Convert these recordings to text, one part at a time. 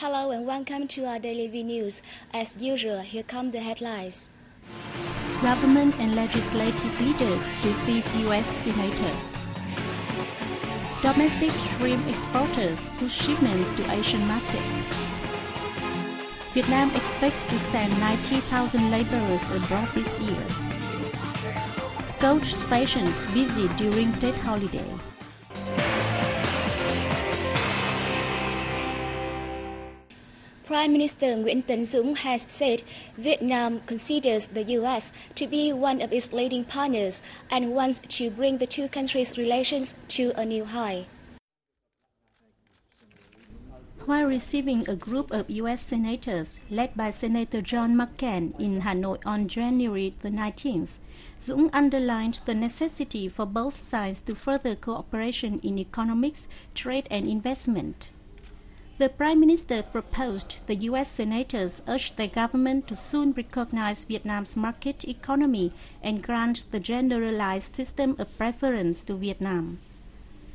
Hello and welcome to our daily V News. As usual, here come the headlines. Government and legislative leaders receive U.S. Senator. Domestic shrimp exporters push shipments to Asian markets. Vietnam expects to send 90,000 laborers abroad this year. Coach stations busy during Tết holiday. Prime Minister Nguyễn Tấn Dũng has said Vietnam considers the U.S. to be one of its leading partners and wants to bring the two countries' relations to a new high. While receiving a group of U.S. senators led by Senator John McCain in Hanoi on January the 19th, Dũng underlined the necessity for both sides to further cooperation in economics, trade and investment. The Prime Minister proposed the U.S. senators urged their government to soon recognize Vietnam's market economy and grant the generalized system of preference to Vietnam.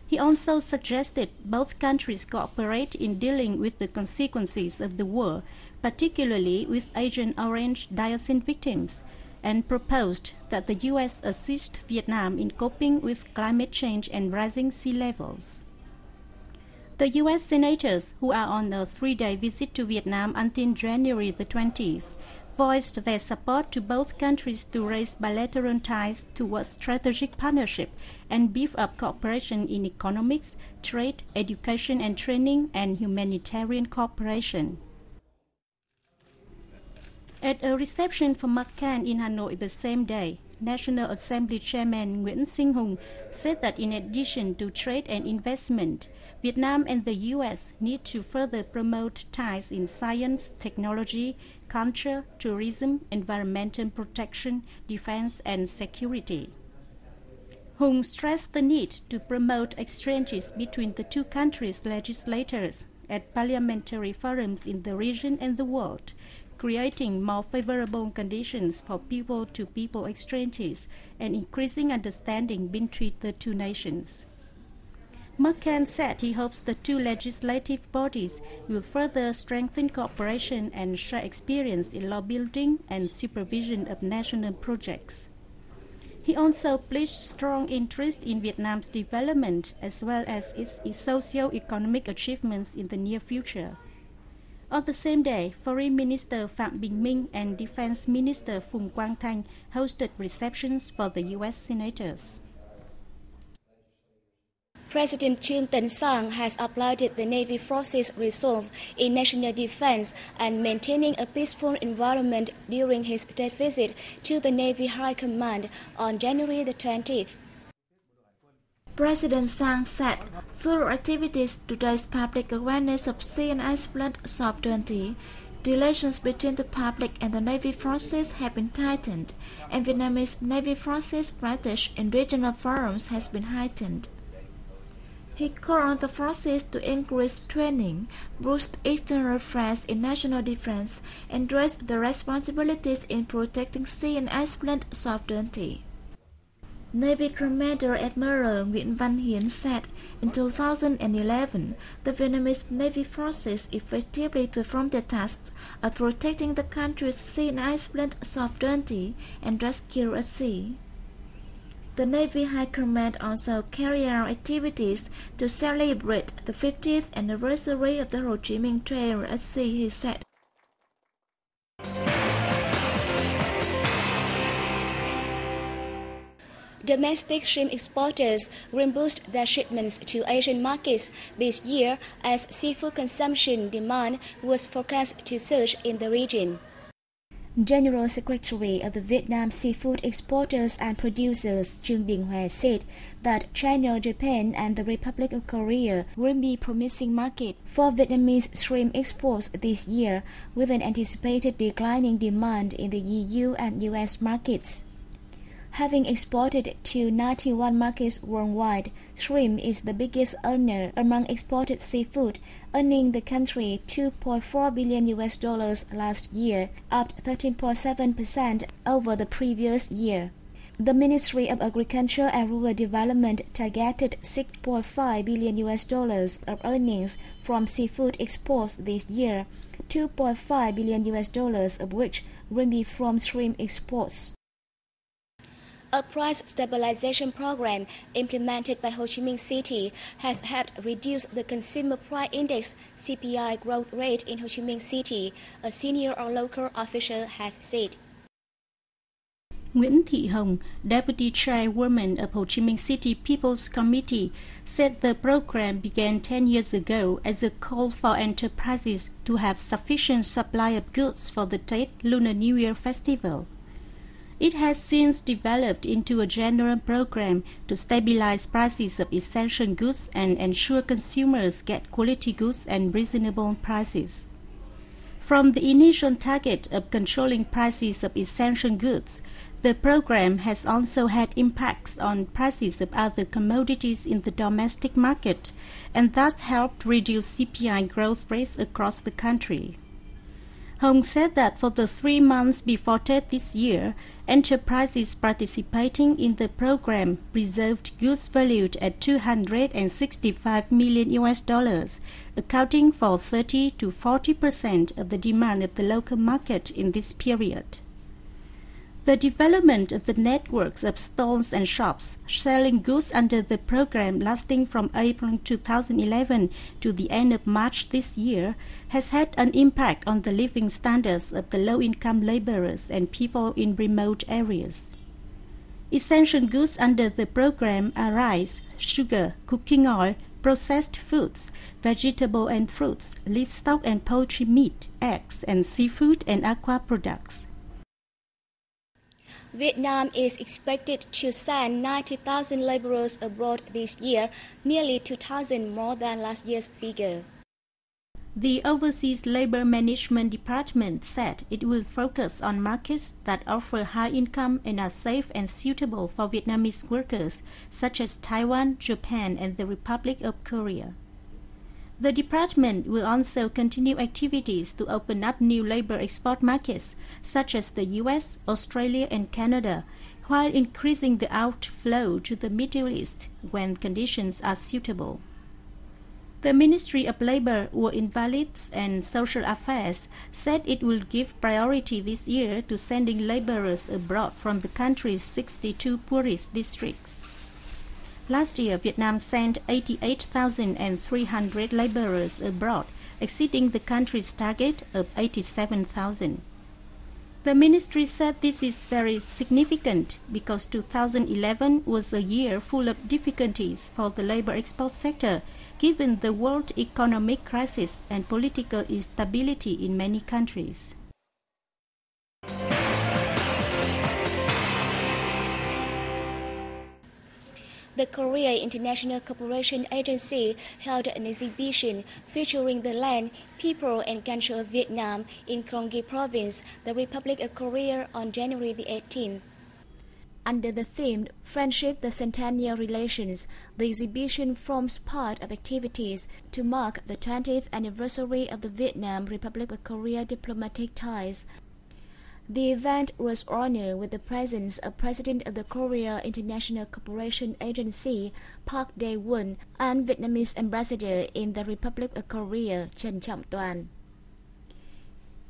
He also suggested both countries cooperate in dealing with the consequences of the war, particularly with Agent Orange dioxin victims, and proposed that the U.S. assist Vietnam in coping with climate change and rising sea levels. The U.S. senators, who are on a 3-day visit to Vietnam until January the 20th, voiced their support to both countries to raise bilateral ties towards strategic partnership and beef up cooperation in economics, trade, education and training, and humanitarian cooperation. At a reception for McCain in Hanoi the same day, National Assembly Chairman Nguyễn Sinh Hùng said that in addition to trade and investment, Vietnam and the U.S. need to further promote ties in science, technology, culture, tourism, environmental protection, defense, and security. Hùng stressed the need to promote exchanges between the two countries' legislators at parliamentary forums in the region and the world, creating more favorable conditions for people-to-people exchanges and increasing understanding between the two nations. McCain said he hopes the two legislative bodies will further strengthen cooperation and share experience in law building and supervision of national projects. He also pledged strong interest in Vietnam's development as well as its socio-economic achievements in the near future. On the same day, Foreign Minister Phạm Bình Minh and Defense Minister Phùng Quang Thanh hosted receptions for the U.S. senators. President Trương Tấn Sang has applauded the Navy forces' resolve in national defense and maintaining a peaceful environment during his state visit to the Navy High Command on January the 20th. President Sang said, through activities to raise public awareness of sea and ice flood sovereignty, relations between the public and the Navy forces have been tightened, and Vietnamese Navy forces' prestige in regional forums has been heightened. He called on the forces to increase training, boost external threats in national defense, and raise the responsibilities in protecting sea and ice flood sovereignty. Navy Commander Admiral Nguyễn Văn Hiến said, in 2011, the Vietnamese Navy forces effectively performed their tasks of protecting the country's sea and ice flood sovereignty and rescue at sea. The Navy High Command also carried out activities to celebrate the 50th anniversary of the Ho Chi Minh Trail at sea, he said. Domestic shrimp exporters will boost their shipments to Asian markets this year as seafood consumption demand was forecast to surge in the region. General Secretary of the Vietnam Seafood Exporters and Producers Trương Bình Hòa said that China, Japan and the Republic of Korea will be promising market for Vietnamese shrimp exports this year, with an anticipated declining demand in the EU and US markets. Having exported to 91 markets worldwide, shrimp is the biggest earner among exported seafood, earning the country $2.4 billion last year, up 13.7% over the previous year. The Ministry of Agriculture and Rural Development targeted $6.5 billion of earnings from seafood exports this year, $2.5 billion of which will be from shrimp exports. A price stabilization program implemented by Ho Chi Minh City has helped reduce the consumer price index (CPI) growth rate in Ho Chi Minh City, a senior or local official has said. Nguyễn Thị Hồng, Deputy Chairwoman of Ho Chi Minh City People's Committee, said the program began 10 years ago as a call for enterprises to have sufficient supply of goods for the Tet Lunar New Year festival. It has since developed into a general program to stabilize prices of essential goods and ensure consumers get quality goods and reasonable prices. From the initial target of controlling prices of essential goods, the program has also had impacts on prices of other commodities in the domestic market and thus helped reduce CPI growth rates across the country. Hong said that for the 3 months before Tet this year, enterprises participating in the program reserved goods valued at $265 million, accounting for 30 to 40% of the demand of the local market in this period. The development of the networks of stalls and shops selling goods under the program lasting from April 2011 to the end of March this year has had an impact on the living standards of the low-income laborers and people in remote areas. Essential goods under the program are rice, sugar, cooking oil, processed foods, vegetable and fruits, livestock and poultry meat, eggs, and seafood and aqua products. Vietnam is expected to send 90,000 laborers abroad this year, nearly 2,000 more than last year's figure. The Overseas Labor Management Department said it will focus on markets that offer high income and are safe and suitable for Vietnamese workers, such as Taiwan, Japan, and the Republic of Korea. The department will also continue activities to open up new labor export markets, such as the US, Australia, and Canada, while increasing the outflow to the Middle East when conditions are suitable. The Ministry of Labor, War Invalids and Social Affairs said it will give priority this year to sending laborers abroad from the country's 62 poorest districts. Last year, Vietnam sent 88,300 laborers abroad, exceeding the country's target of 87,000. The ministry said this is very significant because 2011 was a year full of difficulties for the labor export sector, given the world economic crisis and political instability in many countries. The Korea International Cooperation Agency held an exhibition featuring the land, people, and culture of Vietnam in Gyeonggi Province, the Republic of Korea, on January the 18th. Under the theme Friendship, the Centennial Relations, the exhibition forms part of activities to mark the 20th anniversary of the Vietnam Republic of Korea diplomatic ties. The event was honored with the presence of President of the Korea International Cooperation Agency, Park Dae-won, and Vietnamese Ambassador in the Republic of Korea, Trần Trọng Toàn.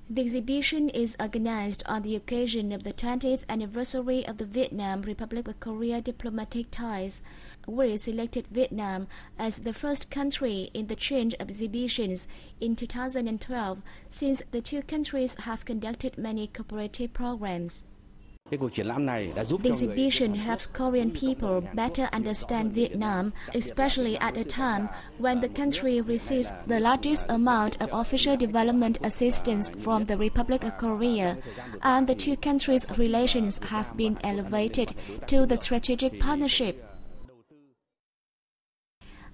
The exhibition is organized on the occasion of the 20th anniversary of the Vietnam Republic of Korea diplomatic ties, which selected Vietnam as the first country in the chain of exhibitions in 2012, since the two countries have conducted many cooperative programs. The exhibition helps Korean people better understand Vietnam, especially at a time when the country receives the largest amount of official development assistance from the Republic of Korea, and the two countries' relations have been elevated to the strategic partnership.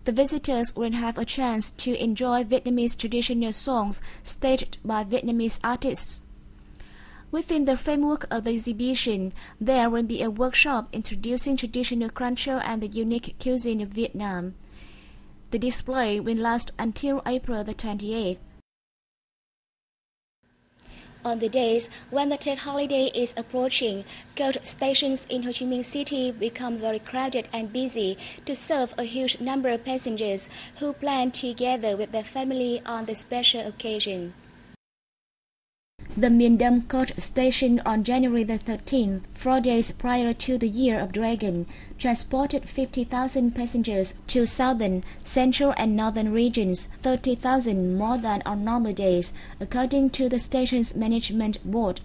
The visitors will have a chance to enjoy Vietnamese traditional songs staged by Vietnamese artists. Within the framework of the exhibition, there will be a workshop introducing traditional culture and the unique cuisine of Vietnam. The display will last until April the 28th. On the days when the Tết holiday is approaching, coach stations in Ho Chi Minh City become very crowded and busy to serve a huge number of passengers who plan to gather with their family on the special occasion. The Miền Đông coach station on January the 13th, 4 days prior to the Year of Dragon, transported 50,000 passengers to southern, central and northern regions, 30,000 more than on normal days, according to the station's management board.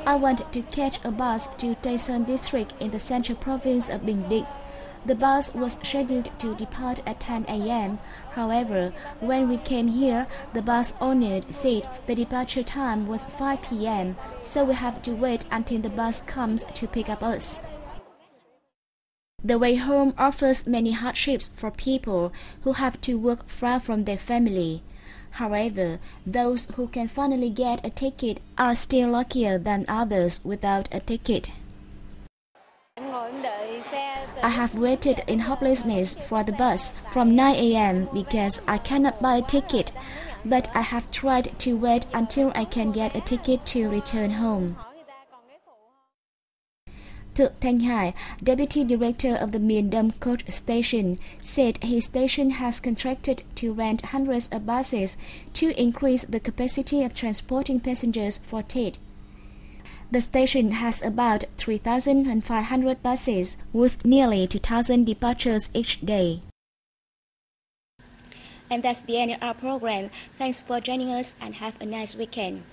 I want to catch a bus to Tây Sơn district in the central province of Bình Định. The bus was scheduled to depart at 10 a.m. However, when we came here, the bus owner said the departure time was 5 p.m., so we have to wait until the bus comes to pick up us. The way home offers many hardships for people who have to work far from their family. However, those who can finally get a ticket are still luckier than others without a ticket. I have waited in hopelessness for the bus from 9 a.m. because I cannot buy a ticket, but I have tried to wait until I can get a ticket to return home. Thượng Thanh Hải, Deputy Director of the Miền Đông Coach Station, said his station has contracted to rent hundreds of buses to increase the capacity of transporting passengers for Tết. The station has about 3,500 buses with nearly 2,000 departures each day. And that's the end of our program. Thanks for joining us and have a nice weekend.